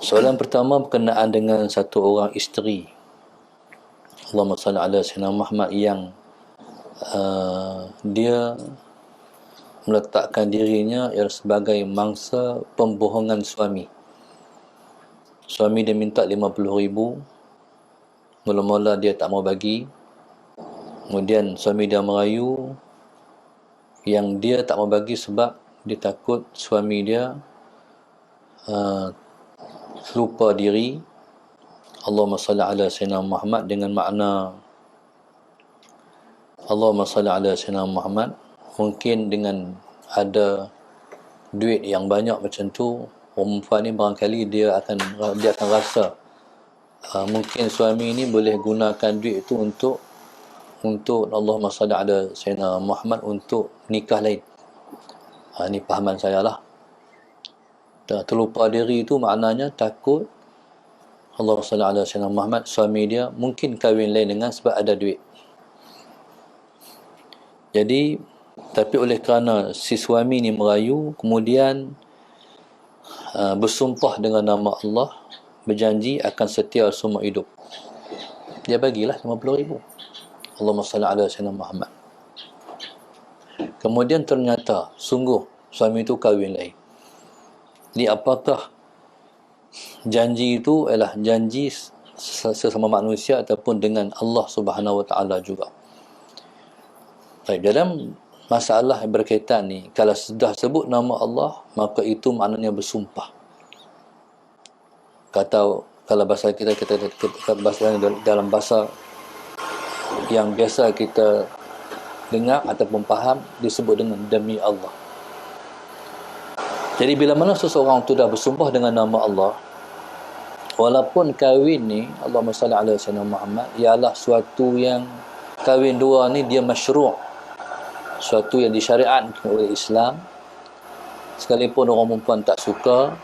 Soalan pertama berkenaan dengan satu orang isteri, Allahumma salli ala Sayyidina Muhammad, yang dia meletakkan dirinya ialah sebagai mangsa pembohongan suami. Suami dia minta 50,000, mula-mula dia tak mau bagi. Kemudian suami dia merayu yang dia tak mau bagi sebab dia takut suami dia lupa diri. Allahumma salli ala Sayyidina Muhammad dengan makna Allahumma salli ala Sayyidina Muhammad, mungkin dengan ada duit yang banyak macam tu, perempuan ni barangkali dia akan rasa mungkin suami ni boleh gunakan duit tu untuk Allahumma salli ala Sayyidina Muhammad untuk nikah lain. Ni fahaman saya lah. Terlupa diri tu maknanya takut Allahumma salli ala Sayyidina Muhammad, suami dia mungkin kahwin lain dengan sebab ada duit. Jadi, tapi oleh kerana si suami ni merayu, kemudian bersumpah dengan nama Allah, berjanji akan setia seumur hidup, dia bagilah 50,000. Allahumma salli ala Sayyidina Muhammad. Kemudian ternyata sungguh suami itu kahwin lain. Ni apakah janji itu ialah janji sesama manusia ataupun dengan Allah Subhanahu Wa Taala juga? Baik, dalam masalah berkaitan ni, kalau sudah sebut nama Allah, maka itu maknanya bersumpah. Kalau bahasa kita dalam bahasa yang biasa kita dengar ataupun faham, disebut dengan demi Allah. Jadi bila mana seseorang tu dah bersumpah dengan nama Allah, walaupun kahwin ni Allahumma salli ala Sayyidina Muhammad ialah suatu yang kahwin dua ni dia masyru', suatu yang disyariatkan oleh Islam, sekalipun orang perempuan tak suka,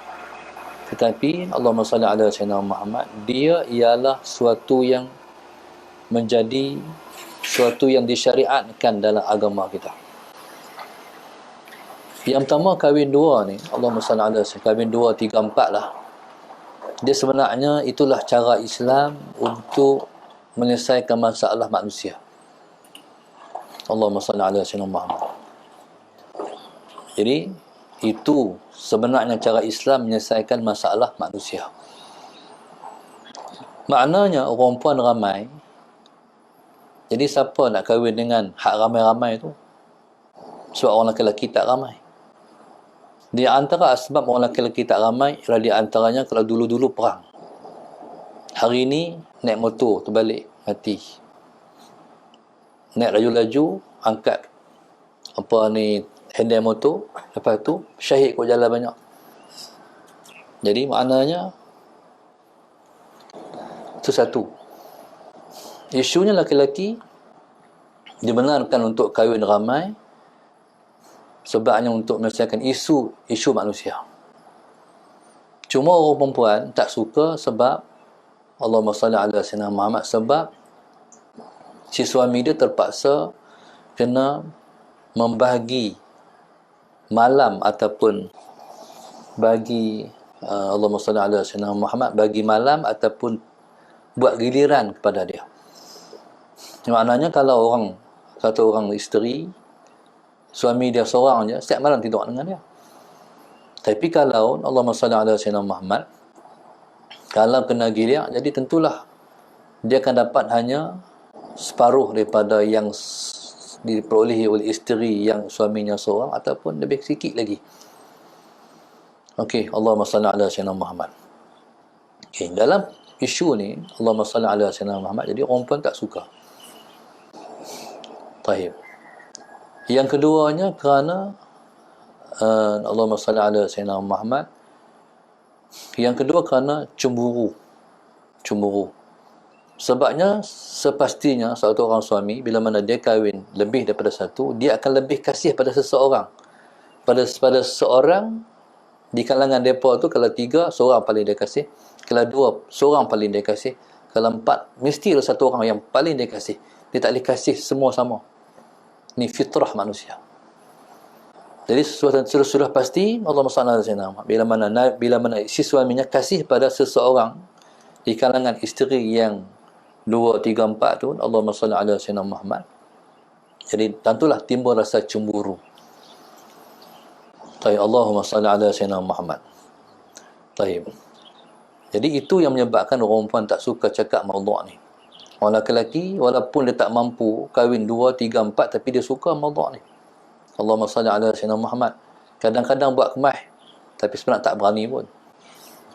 tetapi Allahumma salli ala Sayyidina Muhammad, dia ialah suatu yang menjadi suatu yang disyariatkan dalam agama kita. Yang pertama, kahwin dua ni, Allahumma salli ala Sayyidina, kahwin dua, tiga, empat lah, dia sebenarnya itulah cara Islam untuk menyelesaikan masalah manusia. Allahumma salli ala Sayyidina Muhammad. Jadi itu sebenarnya cara Islam menyelesaikan masalah manusia. Maknanya orang perempuan ramai, jadi siapa nak kahwin dengan hak ramai-ramai tu? Sebab orang lelaki tak ramai. Di antara sebab orang lelaki tak ramai ialah di antaranya kalau dulu-dulu perang. Hari ni naik motor terbalik mati. Naik laju-laju, angkat handle motor, lepas tu syahid kot jalan banyak. Jadi maknanya itu satu. Isunya laki-laki dibenarkan untuk kahwin ramai sebabnya untuk menyelesaikan isu manusia. Cuma orang perempuan tak suka sebab Allahumma salli ala Sayyidina Muhammad, sebab si suami dia terpaksa kena membahagi malam ataupun bagi Allahumma salli ala Sayyidina Muhammad, bagi malam ataupun buat giliran kepada dia. Maknanya kalau orang isteri, suami dia seorang je, setiap malam tidur dengan dia. Tapi kalau Allahumma salli ala Sayyidina Muhammad, kalau kena giliran, jadi tentulah dia akan dapat hanya separuh daripada yang diperolehi oleh isteri yang suaminya seorang, ataupun lebih sikit lagi. Okey, Allahumma salli ala Sayyidina Muhammad. Okey, dalam isu ni Allahumma salli ala Sayyidina Muhammad, jadi orang pun tak suka. Baik. Yang keduanya kerana Allahumma salli ala Sayyidina Muhammad, yang kedua kerana cemburu. Sebabnya sepastinya satu orang suami bila mana dia kahwin lebih daripada satu, dia akan lebih kasih pada seseorang. Pada seorang di kalangan mereka tu, kalau tiga, seorang paling dia kasih. Kalau dua, seorang paling dia kasih. Kalau empat, mesti ada satu orang yang paling dia kasih. Dia tak boleh kasih semua sama. Ni fitrah manusia. Jadi sudah pasti Allahumma salli ala sayyidina Muhammad. Bila mana si suaminya kasih pada seseorang di kalangan isteri yang 2, 3, 4 tu, Allahumma salli ala sayyidina Muhammad. Jadi tentulah timbul rasa cemburu. Taib, Allahumma salli ala sayyidina Muhammad. Taib. Jadi itu yang menyebabkan orang perempuan tak suka cakap maudhu' ni. Orang lelaki walaupun dia tak mampu kahwin 2, 3, 4 tapi dia suka maudhu' ni. Allahumma salli ala sayyidina Muhammad. Kadang-kadang buat kemah tapi sebenarnya tak berani pun.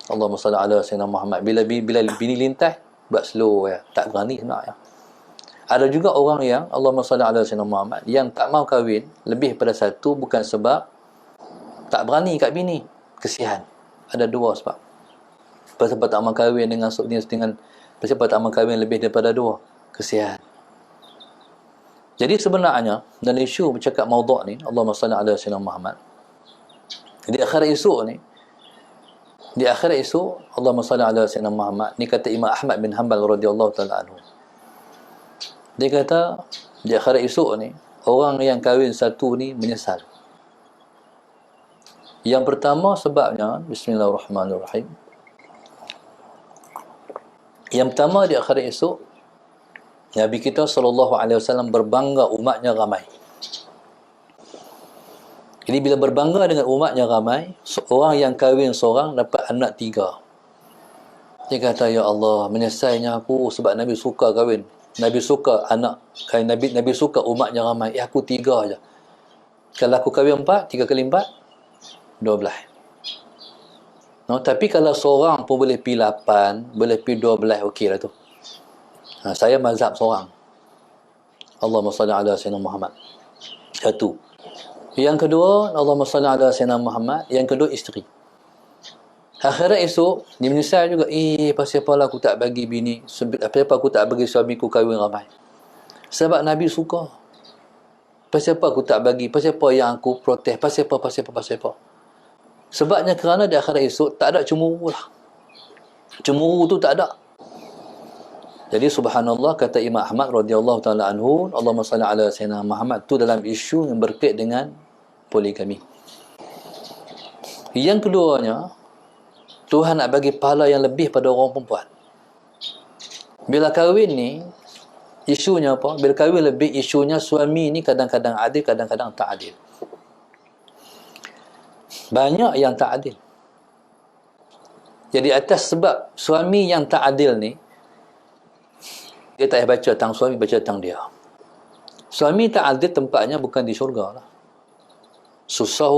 Allahumma salli ala sayyidina Muhammad. Bila bini lintas buat slow ya, tak berani sebenarnya. Ada juga orang yang Allahumma salli ala sayyidina Muhammad yang tak mau kahwin lebih pada satu bukan sebab tak berani kat bini, kesian. Ada dua sebab. Sebab tak mau kahwin dengan sebab tak mau kahwin lebih daripada 2, kesian. Jadi sebenarnya dalam isu bercakap maudhu' ni, Allahumma salli ala sayyidina Muhammad, di akhirat esok Allahumma salli ala sayyidina Muhammad ni, kata Imam Ahmad bin Hanbal radhiyallahu taala anhu. Dia kata di akhirat esok ni orang yang kahwin satu ni menyesal. Yang pertama sebabnya, bismillahirrahmanirrahim. Yang pertama di akhirat esok Nabi kita SAW berbangga umatnya ramai. Jadi bila berbangga dengan umatnya ramai, seorang yang kahwin seorang dapat anak 3. Dia kata, ya Allah, menyesainya aku sebab Nabi suka kahwin. Nabi suka anak, Nabi suka umatnya ramai. Aku 3 aja. Kalau aku kahwin 4, 3 kali 4, 12. No, tapi kalau seorang pun boleh pi 8, boleh pi 12, okey lah tu. Saya mazhab seorang. Allahumma salli ala sayyidina Muhammad. Satu. Yang kedua, Allahumma salli ala sayyidina Muhammad. Yang kedua, isteri. Akhirat esok, dia menyesal juga. Pasal apalah aku tak bagi bini, pasal apa aku tak bagi suamiku kahwin ramai. Sebab Nabi suka. Pasal apa aku tak bagi, pasal apa yang aku protes, pasal apa. Sebabnya kerana di akhirat esok, tak ada cemburu lah. Cemburu tu tak ada. Jadi subhanallah, kata Imam Ahmad radhiyallahu taala anhu, Allahumma salli ala sayyidina Muhammad, tu dalam isu yang berkait dengan poligami. Yang keduanya, Tuhan nak bagi pahala yang lebih pada orang perempuan. Bila kahwin ni, isunya apa? Bila kahwin lebih, isunya suami ni kadang-kadang adil, kadang-kadang tak adil. Banyak yang tak adil. Jadi atas sebab suami yang tak adil ni, dia tak payah baca tentang suami, baca tentang dia. Suami tak adil tempatnya bukan di syurga lah. Susah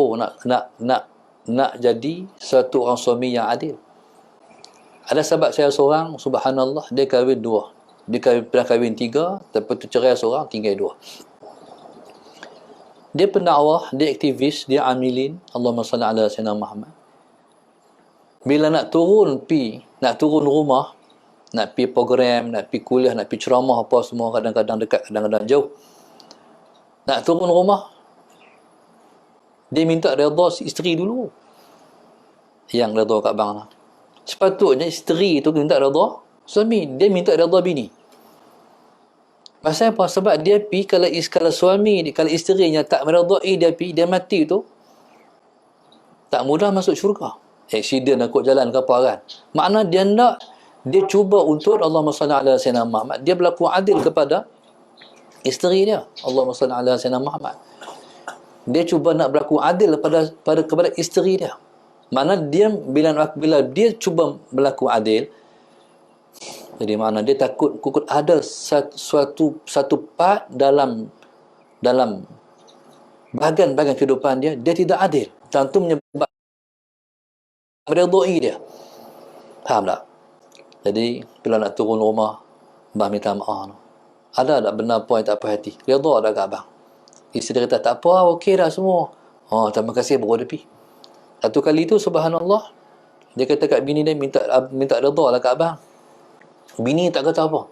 nak jadi satu orang suami yang adil. Ada sahabat saya seorang, subhanallah, dia kahwin 2. Dia pernah kahwin 3, lepas tu cerai seorang, tinggal 2. Dia pendakwah, dia aktivis, dia amilin, Allahumma salli ala sayyidina Muhammad. Bila nak turun rumah, nak pergi program, nak pergi kuliah, nak pergi ceramah apa semua, kadang-kadang dekat, kadang-kadang jauh. Nak turun rumah, dia minta redha si isteri dulu. Yang redha kat bang lah. Sepatutnya isteri tu minta redha suami, dia minta redha bini. Pasal apa? Sebab dia pergi, kalau suami, kalau isterinya tak meredai dia pergi, dia mati tu, tak mudah masuk syurga. Accident nak jalan ke apa kan. Makna dia cuba untuk Allahumma salli ala sayyidina Muhammad. Dia berlaku adil kepada isteri dia. Allahumma salli ala sayyidina Muhammad. Dia cuba nak berlaku adil kepada isteri dia. Makna dia bila dia cuba berlaku adil, jadi makna dia takut ada satu part dalam bahagian-bahagian kehidupan dia tidak adil. Dan itu menyebabkan meredai dia. Faham tak? Jadi, bila nak turun rumah, abang minta maaf. Ada tak benda apa yang tak puas hati? Redha dah kat abang. Isteri kata, tak apa, okey dah semua. Terima kasih, baru dia pergi. Satu kali tu, subhanallah, dia kata kat bini dia, minta redha lah kat abang. Bini tak kata apa.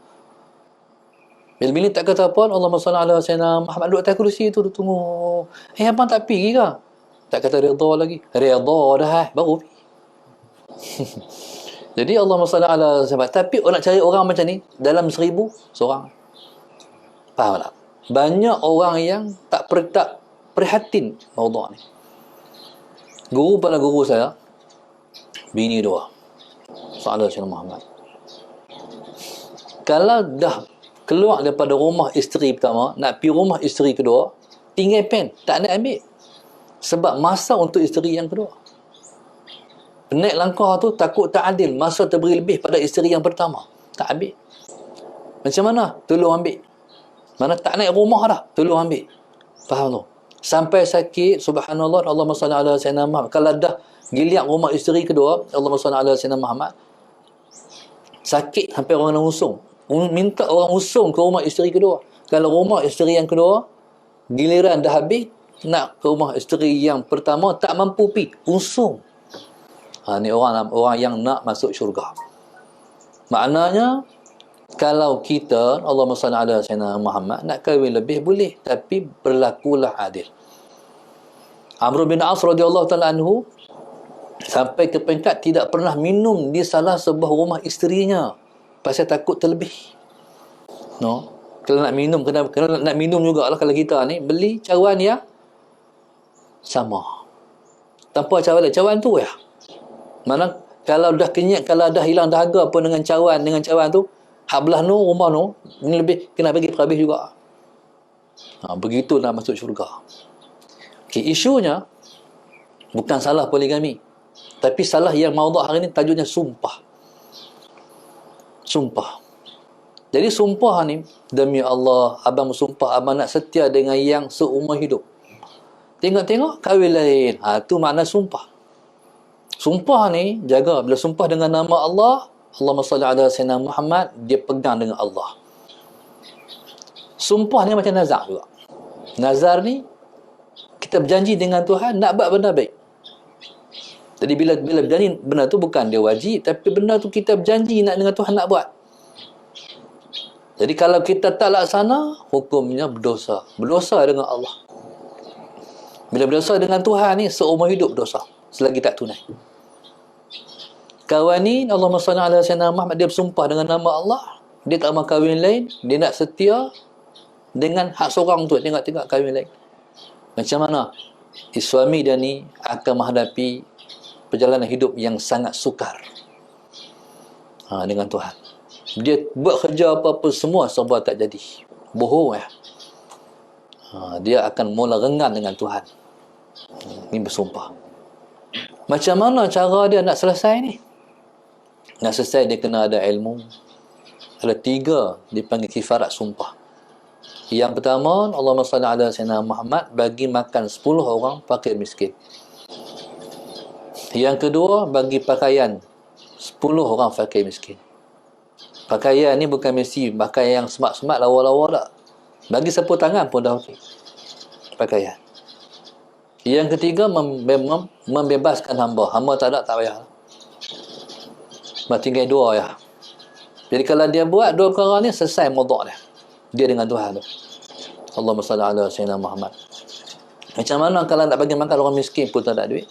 Bila bini tak kata apa, Allahumma salli ala sayyidina Muhammad, duduk atas kerusi tu, dia tunggu. Abang tak pergi ke? Tak kata redha lagi. Redha dah, baru pergi. Jadi Allahumma salli ala sahabat. Tapi nak cari orang macam ni dalam 1000 seorang. Faham tak? Banyak orang yang tak prihatin maudhu' ni. Guru pada guru saya, bini dua. Sallallahu alaihi Muhammad. Kalau dah keluar daripada rumah isteri pertama, nak pergi rumah isteri kedua, tinggal pen, tak nak ambil. Sebab masa untuk isteri yang kedua. Naik langkah tu takut tak adil, masa terberi lebih pada isteri yang pertama. Tak ambil. Macam mana? Tolong ambil. Mana tak naik rumah dah, tolong ambil. Faham tu? Sampai sakit, subhanallah, Allahumma salli ala sayyidina Muhammad. Kalau dah giliak rumah isteri kedua, Allahumma salli ala sayyidina Muhammad, sakit sampai orang nak usung. Minta orang usung ke rumah isteri kedua. Kalau rumah isteri yang kedua, giliran dah habis, nak ke rumah isteri yang pertama, tak mampu pergi, usung. Ni orang yang nak masuk syurga. Maknanya, kalau kita, Allahumma salli ala sayyidina Muhammad, nak kahwin lebih boleh, tapi berlakulah adil. Amr bin As radhiyallahu ta'ala anhu sampai ke peringkat tidak pernah minum di salah sebuah rumah isterinya pasal takut terlebih. No, kalau nak minum kena nak minum jugalah. Kalau kita ni beli cawan yang sama, tanpa cawan lain, cawan tu ya. Mana kalau dah kenyat, kalau dah hilang dahaga pun dengan cawan tu, hak belah nu rumah nu ni lebih kena bagi habis juga. Begitu nak masuk syurga. Okay, isunya bukan salah poligami, tapi salah yang maudhu' hari ni tajuknya sumpah. Sumpah. Jadi sumpah ni, demi Allah, abang bersumpah abang nak setia dengan yang seumur hidup. Tengok-tengok kahwin lain. Tu makna sumpah. Sumpah ni jaga, bila sumpah dengan nama Allah, Allahumma salli ala sayyidina Muhammad, dia pegang dengan Allah. Sumpah ni macam nazar juga. Nazar ni kita berjanji dengan Tuhan nak buat benda baik. Jadi bila berjanji benda tu bukan dia wajib, tapi benda tu kita berjanji nak dengan Tuhan nak buat. Jadi kalau kita tak laksana, hukumnya berdosa. Berdosa dengan Allah. Bila berdosa dengan Tuhan ni, seumur hidup berdosa selagi tak tunai. Kawan ni, Allahumma salli ala sayyidina Muhammad, dia bersumpah dengan nama Allah, dia tak mahu kahwin lain, dia nak setia dengan hak seorang tu. Tengok-tengok kahwin lain. Macam mana suami dia ni akan menghadapi perjalanan hidup yang sangat sukar dengan Tuhan. Dia buat kerja apa-apa semua serba tak jadi. Bohong ya. Dia akan mula renggan dengan Tuhan. Ini bersumpah. Macam mana cara dia nak selesai ni? Nak selesai dia kena ada ilmu. Ada 3 dipanggil kifarat sumpah. Yang pertama, Allahumma salli ala sayyidina Muhammad, bagi makan 10 orang fakir miskin. Yang kedua, bagi pakaian 10 orang fakir miskin. Pakaian ni bukan mesti pakaian yang smart-smart lawa-lawa tak. Bagi sapu tangan pun dah okey. Pakaian. Yang ketiga, membebaskan hamba. Hamba tak ada, tak payah. Tinggal 2 ya. Jadi kalau dia buat 2 perkara ni, selesai maudhu' dia. Dia dengan Tuhan tu. Allahumma salli ala sayyidina Muhammad. Macam mana kalau nak bagi makan orang miskin pun tak ada duit?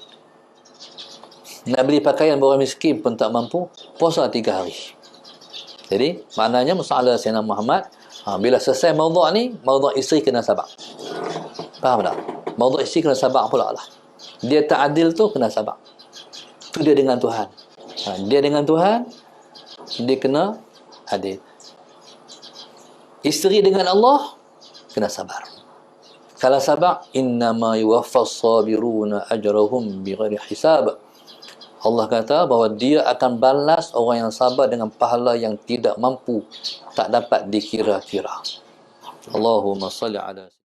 Nak beli pakaian orang miskin pun tak mampu, puasa 3 hari. Jadi maknanya musalla sayyidina Muhammad, bila selesai maudhu' ni, maudhu' isteri kena sabar. Faham tak? Maudhu' isteri kena sabar pula lah. Dia tak adil tu kena sabar. Tu dia dengan Tuhan. Dia dengan Tuhan, dia kena adil. Isteri dengan Allah kena sabar. Kalau sabar, innama yuwaffas sabiruna ajrahum bighairi hisab. Allah kata bahawa dia akan balas orang yang sabar dengan pahala yang tidak mampu, tak dapat dikira-kira. Allahumma salli ala